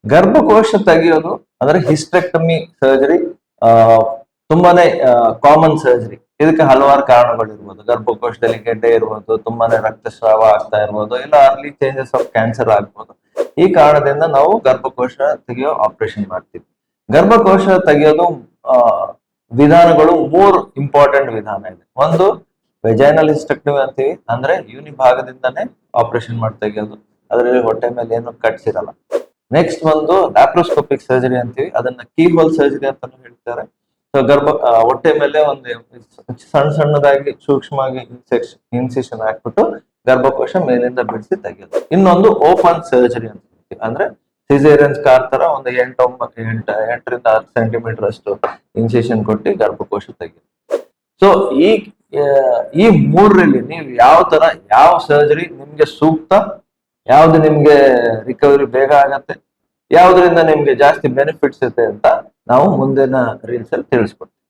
ಗರ್ಭಕೋಶ ತೆಗೆಯೋದು ಅಂದ್ರೆ hysterectomy surgery ತುಂಬಾನೇ ಕಾಮನ್ ಸರ್ಜರಿ. ಇದಕ್ಕೆ ಹಲವಾರು ಕಾರಣಗಳಿರ್ಬೋದು. ಗರ್ಭಕೋಶದಲ್ಲಿ ಗೆಡ್ಡೆ ಇರ್ಬೋದು, ತುಂಬಾನೇ ರಕ್ತಸ್ರಾವ ಆಗ್ತಾ ಇರ್ಬೋದು, ಇಲ್ಲ ಅರ್ಲಿ ಚೇಂಜಸ್ ಆಫ್ ಕ್ಯಾನ್ಸರ್ ಆಗ್ಬೋದು. ಈ ಕಾರಣದಿಂದ ನಾವು ಗರ್ಭಕೋಶ ತೆಗೆಯೋ ಆಪರೇಷನ್ ಮಾಡ್ತೀವಿ. ಗರ್ಭಕೋಶ ತೆಗೆಯೋದು ವಿಧಾನಗಳು 3 ಇಂಪಾರ್ಟೆಂಟ್ ವಿಧಾನ ಇದೆ. ಒಂದು ವೆಜೈನಲ್ ಹಿಸ್ಟೆಕ್ಟಮಿ ಅಂತೀವಿ, ಅಂದ್ರೆ ಯೋನಿ ಭಾಗದಿಂದಾನೇ ಆಪರೇಷನ್ ಮಾಡಿ ತೆಗೆಯೋದು, ಅದರಲ್ಲಿ ಹೊಟ್ಟೆ ಮೇಲೆ ಏನು ಕಟ್ಸ್ ಇರಲ್ಲ. ನೆಕ್ಸ್ಟ್ ಒಂದು ಲ್ಯಾಪ್ರೋಸ್ಕೋಪಿಕ್ ಸರ್ಜರಿ ಅಂತೀವಿ, ಅದನ್ನ ಕೀ ಹೋಲ್ ಸರ್ಜರಿ ಅಂತಾನು ಹೇಳ್ತಾರೆ. ಸೊ ಹೊಟ್ಟೆ ಮೇಲೆ ಒಂದು ಸಣ್ಣದಾಗಿ ಸೂಕ್ಷ್ಮವಾಗಿ ಇನ್ಸಿಷನ್ ಹಾಕ್ಬಿಟ್ಟು ಗರ್ಭಕೋಶ ಮೇಲಿಂದ ಬಿಡಿಸಿ ತೆಗೆಯೋದು. ಇನ್ನೊಂದು ಓಪನ್ ಸರ್ಜರಿ ಅಂತ ಹೇಳ್ತೀವಿ, ಅಂದ್ರೆ ಸಿಸೇರಿಯನ್ ಸ್ಕಾರ್ ತರ ಒಂದು 8ರಿಂದ 10 ಸೆಂಟಿಮೀಟರ್ ಅಷ್ಟು ಇನ್ಸಿಷನ್ ಕೊಟ್ಟು ಗರ್ಭಕೋಶ ತೆಗೆಯೋದು. ಸೊ ಈ 3ರಲ್ಲಿ ನೀವು ಯಾವ ಸರ್ಜರಿ ನಿಮ್ಗೆ ಸೂಕ್ತ, ಯಾವ್ದು ನಿಮ್ಗೆ ರಿಕವರಿ ಬೇಗ ಆಗತ್ತೆ, ಯಾವ್ದ್ರಿಂದ ನಿಮ್ಗೆ ಜಾಸ್ತಿ ಬೆನಿಫಿಟ್ಸ್ ಇದೆ ಅಂತ ನಾವು ಮುಂದಿನ ರೀಲ್ಸ್ ಅಲ್ಲಿ ತಿಳಿಸ್ಕೊಡ್ತೀವಿ.